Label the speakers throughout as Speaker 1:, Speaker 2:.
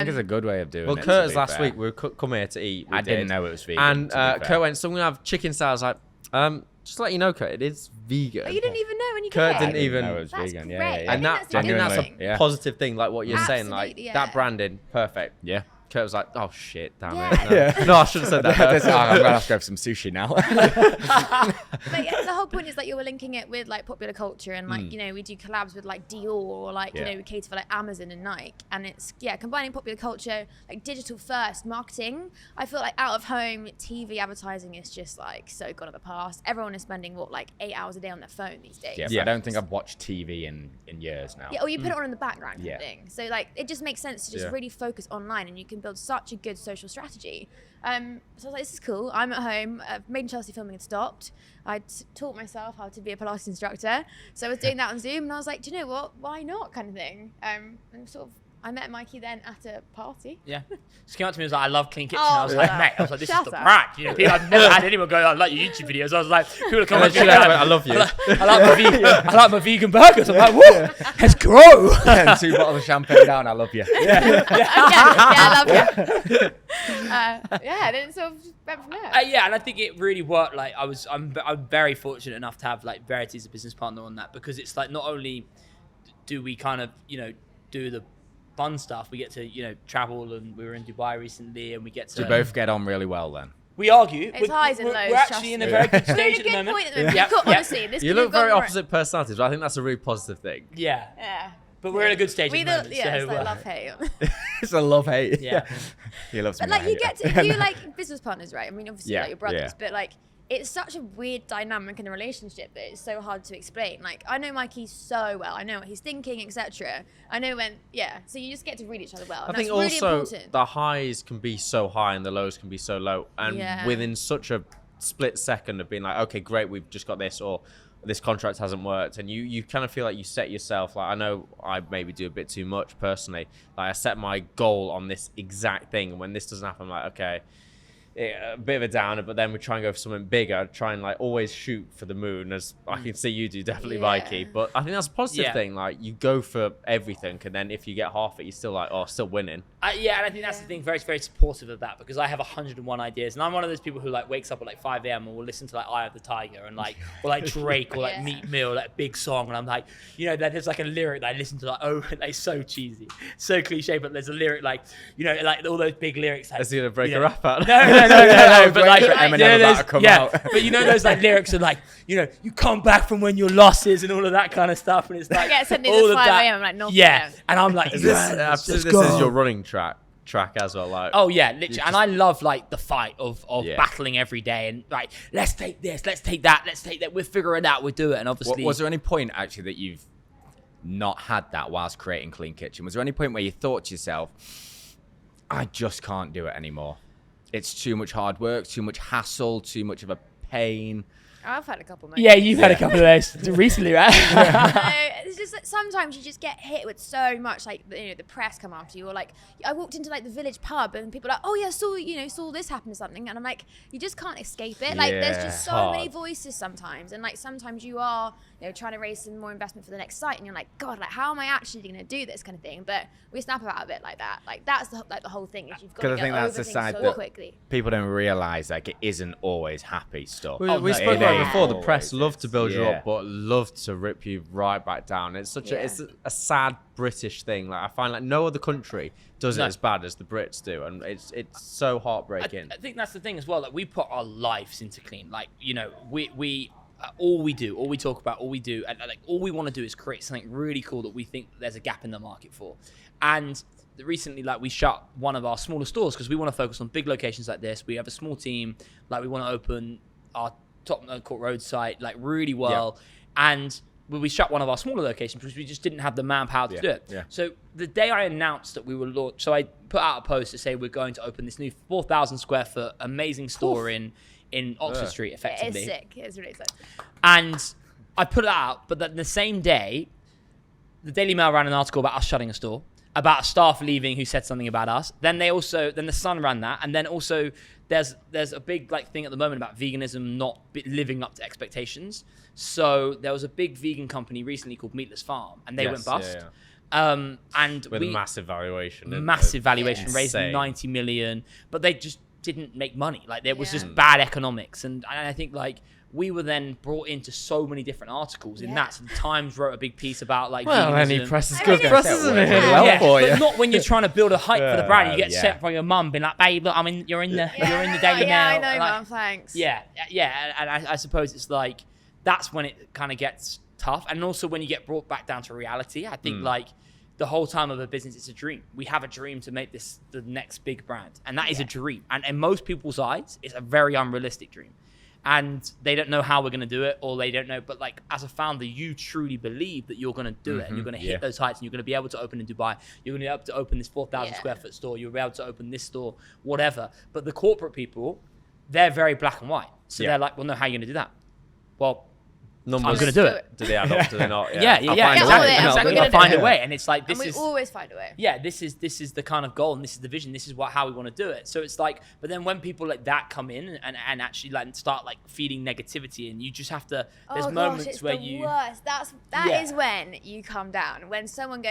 Speaker 1: I think it's a good way of doing it.
Speaker 2: Well, Kurt's last week, we were come here to eat.
Speaker 1: I didn't know it was vegan.
Speaker 2: And Kurt went, so I'm going to have chicken salad. I was like, just to let you know, Kurt, it is vegan.
Speaker 3: Oh, you didn't even know when you
Speaker 2: Kurt
Speaker 3: came?
Speaker 2: didn't even
Speaker 1: know it was
Speaker 3: That's
Speaker 1: vegan.
Speaker 3: great.
Speaker 1: Yeah.
Speaker 2: And I think that's a positive thing, like what you're saying. Like,
Speaker 3: Absolutely, yeah.
Speaker 2: that branding, perfect.
Speaker 1: Yeah.
Speaker 2: Kurt was like, oh, shit, damn
Speaker 3: Yeah.
Speaker 2: it. No, I should have said that.
Speaker 1: I'm going to have to have some sushi now.
Speaker 3: But yeah, the whole point is like you were linking it with like popular culture and like, you know, we do collabs with like Dior or like, you know, we cater for like Amazon and Nike. And it's, combining popular culture, like digital first marketing. I feel like out of home TV advertising is just like so gone of the past. Everyone is spending like 8 hours a day on their phone these days.
Speaker 1: I don't think I've watched TV in years now.
Speaker 3: Yeah, or you put it on in the background kind of
Speaker 1: Yeah.
Speaker 3: thing. So like it just makes sense to just really focus online and you can build such a good social strategy. So I was like, this is cool. I'm at home. Made in Chelsea filming had stopped. I taught myself how to be a Pilates instructor. So I was doing that on Zoom and I was like, do you know what? Why not kind of thing? And sort of, I met Mikey then at a party.
Speaker 4: Yeah. She came up to me and was like, I love Clean Kitchen.
Speaker 3: Oh,
Speaker 4: I was like, mate, this is
Speaker 3: Shut
Speaker 4: the
Speaker 3: up.
Speaker 4: brand. You know, people, I've never had anyone go, I like your YouTube videos. I was like, people are coming up to me,
Speaker 2: I love you.
Speaker 4: I like my vegan burgers. I'm like, whoa, let's grow.
Speaker 1: And 2 bottles of champagne down, I love you.
Speaker 3: I love you. Then sort of just went from there.
Speaker 4: Yeah, and I think it really worked. Like I'm very fortunate enough to have like Verity as a business partner on that, because it's like not only do we kind of, you know, do the fun stuff, we get to, you know, travel, and we were in Dubai recently, and we get to.
Speaker 1: Do you both get on really well then?
Speaker 4: We argue.
Speaker 3: It's highs and lows,
Speaker 4: We're actually in a very good
Speaker 3: We're
Speaker 4: stage
Speaker 3: in
Speaker 4: at
Speaker 3: a
Speaker 4: the
Speaker 3: good
Speaker 4: moment.
Speaker 3: point at the moment.
Speaker 4: Yeah,
Speaker 3: You've got,
Speaker 4: yeah.
Speaker 3: honestly, this
Speaker 2: You
Speaker 3: could
Speaker 2: look
Speaker 3: have gone
Speaker 2: very
Speaker 3: right.
Speaker 2: opposite personalities, but I think that's a really positive thing.
Speaker 4: Yeah,
Speaker 3: Yeah.
Speaker 4: but we're in a good stage
Speaker 3: We
Speaker 4: at the moment.
Speaker 3: it's
Speaker 4: so,
Speaker 3: like love-hate.
Speaker 1: It's a love-hate.
Speaker 4: Yeah.
Speaker 1: He loves
Speaker 3: But
Speaker 1: me.
Speaker 3: like
Speaker 1: I
Speaker 3: you
Speaker 1: hate
Speaker 3: get
Speaker 1: it.
Speaker 3: to, you like business partners, right? I mean, obviously
Speaker 1: Yeah,
Speaker 3: like your brothers,
Speaker 1: yeah.
Speaker 3: but like it's such a weird dynamic in a relationship that it's so hard to explain. Like I know Mikey so well, I know what he's thinking, etc. I know when, so you just get to read each other well.
Speaker 2: I
Speaker 3: And
Speaker 2: think
Speaker 3: that's really
Speaker 2: also
Speaker 3: important.
Speaker 2: the highs can be so high and the lows can be so low. And within such a split second of being like, okay, great, we've just got this, or this contract hasn't worked, and you kind of feel like you set yourself, like, I know I maybe do a bit too much personally, like I set my goal on this exact thing, and when this doesn't happen, I'm like, okay, a bit of a downer, but then we try and go for something bigger, try and like always shoot for the moon, as I can see you do, definitely, Mikey. But I think that's a positive thing, like you go for everything, and then if you get half it, you're still like, oh, still winning.
Speaker 4: Yeah, and I think that's the thing, very, very supportive of that, because I have 101 ideas, and I'm one of those people who like wakes up at like 5 a.m. and will listen to like Eye of the Tiger and like, or like Drake, or like Meat Mill, like a big song, and I'm like, you know, there's like a lyric that I listen to, like, oh, like so cheesy, so cliche, but there's a lyric like, you know, like all those big lyrics. Like,
Speaker 2: Is he gonna break
Speaker 4: you
Speaker 2: a
Speaker 4: know,
Speaker 2: rap out?
Speaker 4: No, but like,
Speaker 1: Eminem about to come out.
Speaker 4: but you know those like lyrics are like, you know, you come back from when your losses and all of that kind of stuff, and it's like
Speaker 3: suddenly
Speaker 4: all
Speaker 3: it's
Speaker 4: of
Speaker 3: 5
Speaker 4: that.
Speaker 3: a.m. I'm like, no.
Speaker 4: And I'm like,
Speaker 2: Is
Speaker 4: yes,
Speaker 2: this
Speaker 4: let's go.
Speaker 2: is your running track as well, like.
Speaker 4: Oh yeah, literally, and I love like the fight of
Speaker 1: Yeah.
Speaker 4: battling every day, and like, let's take this, let's take that, let's take that. We'll figure it out. We'll do it, and obviously,
Speaker 1: Was there any point actually that you've not had that whilst creating Clean Kitchen? Was there any point where you thought to yourself, I just can't do it anymore? It's too much hard work, too much hassle, too much of a pain.
Speaker 3: I've had a couple moments.
Speaker 4: yeah, you've had a couple of those recently, right?
Speaker 3: It's just that sometimes you just get hit with so much, like, you know, the press come after you, or like I walked into like the village pub and people are like, oh yeah, saw this happen or something, and I'm like, you just can't escape it. Like there's just so
Speaker 1: hard.
Speaker 3: many voices sometimes, and like sometimes you are, you know, trying to raise some more investment for the next site, and you're like, God, like how am I actually going to do this kind of thing? But we snap about a bit like that. Like that's the whole thing, is you've got to
Speaker 1: Because I
Speaker 3: get
Speaker 1: think that's the
Speaker 3: over
Speaker 1: side
Speaker 3: things so
Speaker 1: that
Speaker 3: quickly.
Speaker 1: people don't realise, like, it isn't always happy stuff.
Speaker 2: We spoke
Speaker 1: it
Speaker 2: about it
Speaker 1: ain't
Speaker 2: before. The
Speaker 1: always.
Speaker 2: press love to build you
Speaker 1: Yeah.
Speaker 2: up, but love to rip you right back down. It's such it's a sad British thing. Like I find like no other country does it as bad as the Brits do, and it's so heartbreaking.
Speaker 4: I think that's the thing as well. Like we put our lives into Clean. Like, you know, we all we do, all we talk about, all we do, and like all we want to do is create something really cool that we think there's a gap in the market for. And recently, like, we shut one of our smaller stores because we want to focus on big locations like this. We have a small team. Like, we want to open our Tottenham Court Road site like really well, and we shut one of our smaller locations because we just didn't have the manpower to do it.
Speaker 1: Yeah.
Speaker 4: So the day I announced that we were launch, so I put out a post to say we're going to open this new 4,000 square foot amazing store in Oxford Street, effectively.
Speaker 3: It is sick. It's really sick.
Speaker 4: And I put it out, but then the same day, the Daily Mail ran an article about us shutting a store, about staff leaving who said something about us. Then the Sun ran that, and then also there's a big like thing at the moment about veganism not living up to expectations. So there was a big vegan company recently called Meatless Farm, and they went bust. And
Speaker 2: with a massive valuation.
Speaker 4: Raised 90 million, but they just didn't make money. Like there was just bad economics. And I think like we were then brought into so many different articles in that. So the Times wrote a big piece about like
Speaker 2: any press is good press, isn't it?
Speaker 4: But not when you're trying to build a hype for the brand. You get sent from your mum being like, babe, look, you're in the Daily Mail.
Speaker 3: Yeah, I know, Mum, thanks.
Speaker 4: Yeah. And I suppose it's like, that's when it kind of gets tough. And also when you get brought back down to reality, I think like the whole time of a business, it's a dream. We have a dream to make this the next big brand. And that is a dream. And in most people's eyes, it's a very unrealistic dream. And they don't know how we're going to do it, or they don't know. But like as a founder, you truly believe that you're going to do it, and you're going to hit those heights, and you're going to be able to open in Dubai. You're going to be able to open this 4,000 square foot store. You'll be able to open this store, whatever. But the corporate people, they're very black and white. So they're like, well, no, how are you going to do that? Well,
Speaker 2: numbers.
Speaker 4: I'm going to do it.
Speaker 2: Do they add up? Do they not?
Speaker 4: Exactly. I'll find a way. And it's like,
Speaker 3: we always find a way.
Speaker 4: Yeah, this is the kind of goal, and this is the vision. This is how we want to do it. So it's like, but then when people like that come in and actually like start like feeding negativity, and you just have to, there's moments where you.
Speaker 3: Worst. That is when you come down. When someone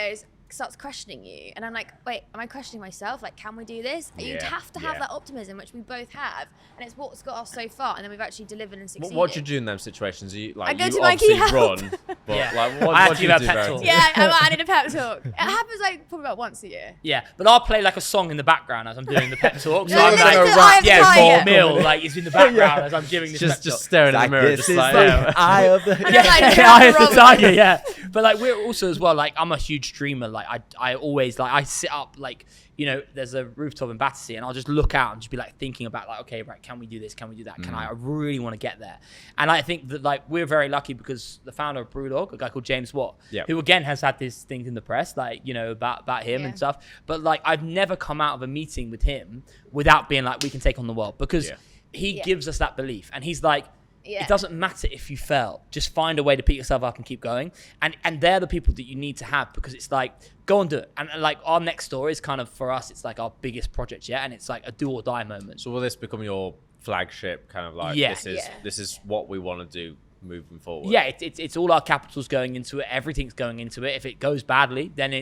Speaker 3: starts questioning you, and I'm like, wait, am I questioning myself? Like, can we do this? You have to have that optimism, which we both have, and it's what's got us so far, and then we've actually delivered and succeeded.
Speaker 2: What do you do in them situations? You like,
Speaker 3: I go
Speaker 2: you
Speaker 3: to my
Speaker 2: obviously
Speaker 3: key help.
Speaker 2: run, but like, what do you do?
Speaker 3: I need a pep talk. It happens like probably about once a year.
Speaker 4: Yeah, but I'll play like a song in the background as I'm doing the pep talk. So
Speaker 3: No,
Speaker 4: I'm
Speaker 3: no,
Speaker 4: like,
Speaker 3: no, no,
Speaker 4: Fort Mill, like it's in the background as I'm giving this pep talk.
Speaker 2: Just staring at the mirror, just like,
Speaker 1: eye of the
Speaker 4: eye of the tiger, yeah. But like we're also as well, like I'm a huge dreamer. Like I always like I sit up like, you know, there's a rooftop in Battersea, and I'll just look out and just be like thinking about like, okay, right, can we do this? Can we do that? Can I really want to get there? And I think that like we're very lucky because the founder of Brewdog, a guy called James Watt, who again has had this thing in the press, like, you know, about him and stuff. But like I've never come out of a meeting with him without being like, we can take on the world, because he gives us that belief, and he's like, it doesn't matter if you fail. Just find a way to pick yourself up and keep going. And they're the people that you need to have, because it's like, go and do it. And like our next store is kind of, for us, it's like our biggest project yet. And it's like a do or die moment.
Speaker 2: So will this become your flagship kind of like, this is what we want to do moving forward?
Speaker 4: Yeah, it's all our capital's going into it. Everything's going into it. If it goes badly, then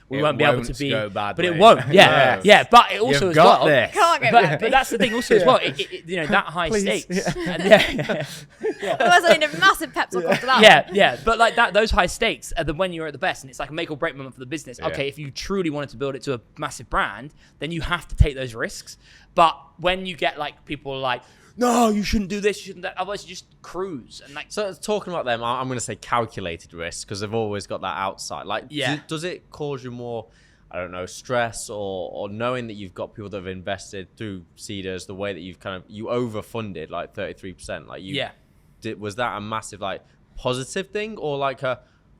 Speaker 4: we won't be able to be.
Speaker 2: But
Speaker 4: it won't. Yeah. But it also
Speaker 1: You've
Speaker 4: as
Speaker 1: got
Speaker 4: well.
Speaker 1: this.
Speaker 3: Can't get
Speaker 4: But that's the thing also as well. You know, that high stakes.
Speaker 3: Otherwise, I need a massive pep talk after that.
Speaker 4: Yeah. But like that, those high stakes are when you're at the best, and it's like a make or break moment for the business. Okay, if you truly wanted to build it to a massive brand, then you have to take those risks. But when you get like people like, no, you shouldn't do this, you shouldn't that. Otherwise, you just cruise. And like,
Speaker 2: so talking about them, I'm going to say calculated risk, because they've always got that outside. Like, does it cause you more, I don't know, stress or knowing that you've got people that have invested through Seeders, the way that you overfunded like 33%? Like was that a massive like positive thing, or like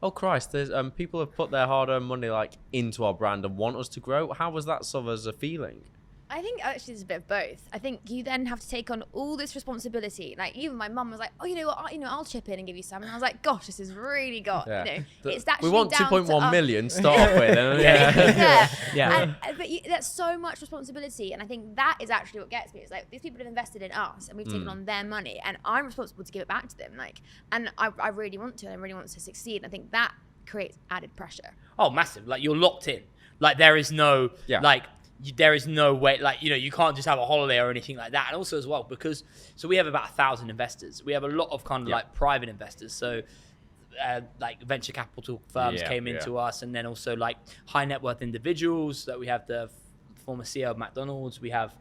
Speaker 2: oh Christ, there's people have put their hard-earned money like into our brand and want us to grow? How was that sort of as a feeling?
Speaker 3: I think actually it's a bit of both. I think you then have to take on all this responsibility. Like even my mum was like, "Oh, you know what? I'll chip in and give you some." And I was like, "Gosh, this is really got it's actually
Speaker 2: we want
Speaker 3: down
Speaker 2: 2.1 million to start off with."
Speaker 3: But that's so much responsibility, and I think that is actually what gets me. It's like these people have invested in us, and we've taken on their money, and I'm responsible to give it back to them. Like, and I really want to, and I really want to succeed. I think that creates added pressure.
Speaker 4: Oh, massive! Like you're locked in. Like there is no there is no way, like, you know, you can't just have a holiday or anything like that. And also as well, because, so we have about 1,000 investors. We have a lot of kind of like private investors. So like venture capital firms came into us, and then also like high net worth individuals. That we have the former CEO of McDonald's. We have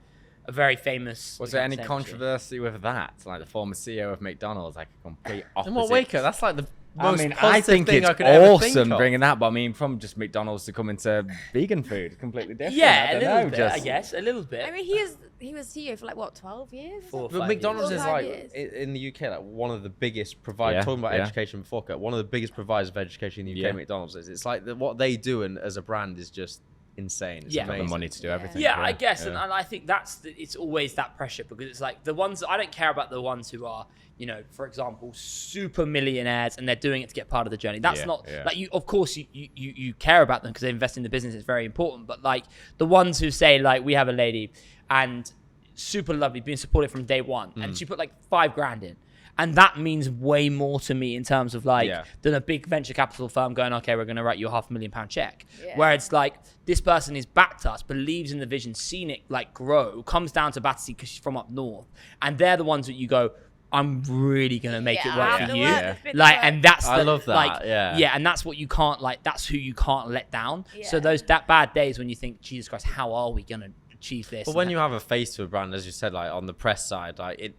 Speaker 4: a very famous.
Speaker 1: Was there any controversy with that? Like the former CEO of McDonald's, like a complete opposite.
Speaker 2: And what Waker? That's like the most
Speaker 1: I think
Speaker 2: thing
Speaker 1: it's
Speaker 2: I could ever
Speaker 1: awesome
Speaker 2: think of.
Speaker 1: bringing that, but I mean, from just McDonald's to come into vegan food, completely different.
Speaker 4: Yeah, a little bit, I guess, a little bit.
Speaker 3: I mean, he was CEO for like what, 12 years?
Speaker 4: 4 or 5
Speaker 2: But McDonald's
Speaker 4: years.
Speaker 2: is
Speaker 3: 4 or 5
Speaker 2: like
Speaker 3: years.
Speaker 2: in the UK, like one of the biggest providers. Talking about education before, one of the biggest providers of education in the UK. McDonald's is. It's like what they do, and as a brand is just insane. It's
Speaker 1: Got
Speaker 2: amazing.
Speaker 1: the money to do everything.
Speaker 4: Yeah, I guess, and I think it's always that pressure, because it's like the ones, I don't care about the ones who are, you know, for example, super millionaires and they're doing it to get part of the journey. That's not like you. Of course, you care about them because they invest in the business. It's very important. But like the ones who say, like, we have a lady and super lovely, being supported from day one, and she put like $5,000 in. And that means way more to me in terms of like than a big venture capital firm going, okay, we're going to write you a £500,000 check. Where it's like, this person is backed us, believes in the vision, seen it like grow, comes down to Battersea because she's from up north. And they're the ones that you go, I'm really going to make it work for you. And that's
Speaker 2: I love that.
Speaker 4: Like, and that's what you can't like, that's who you can't let down. So that bad days when you think, Jesus Christ, how are we going to achieve this?
Speaker 2: But when you have a face to a brand, as you said, like on the press side, like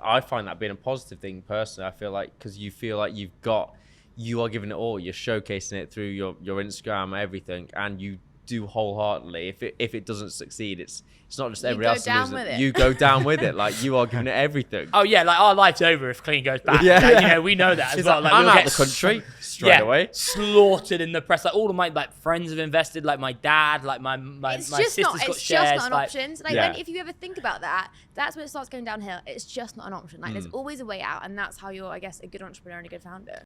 Speaker 2: I find that being a positive thing personally. I feel like, because you feel like you are giving it all, you're showcasing it through your Instagram, everything, and you do wholeheartedly. If it doesn't succeed, it's not just everybody else
Speaker 3: down with it.
Speaker 2: You go down with it. Like, you are giving it everything.
Speaker 4: Oh yeah, like our life's over if Clean goes back. You know, we know that as well. Like,
Speaker 2: I'm
Speaker 4: we'll
Speaker 2: out
Speaker 4: get
Speaker 2: the country straight away.
Speaker 4: Slaughtered in the press. Like, all of my like friends have invested. Like my dad, like my sister's got shares.
Speaker 3: It's just not an
Speaker 4: like,
Speaker 3: option. Like if you ever think about that, that's when it starts going downhill. It's just not an option. Like there's always a way out, and that's how you're, I guess, a good entrepreneur and a good founder.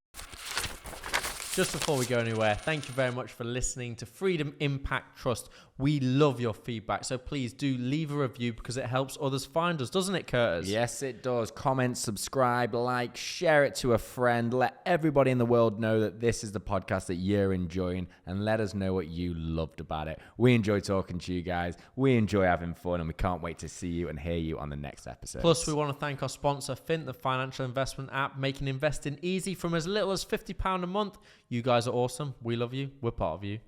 Speaker 2: Just before we go anywhere, thank you very much for listening to Freedom Impact Trust. We love your feedback, so please do leave a review because it helps others find us, doesn't it, Curtis?
Speaker 1: Yes, it does. Comment, subscribe, like, share it to a friend. Let everybody in the world know that this is the podcast that you're enjoying, and let us know what you loved about it. We enjoy talking to you guys. We enjoy having fun, and we can't wait to see you and hear you on the next episode.
Speaker 2: Plus, we want to thank our sponsor, FINT, the financial investment app, making investing easy from as little as £50 a month. You guys are awesome. We love you. We're part of you.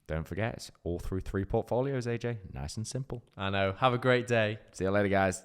Speaker 1: Don't forget, it's all through 3 portfolios, AJ. Nice and simple.
Speaker 2: I know. Have a great day.
Speaker 1: See you later, guys.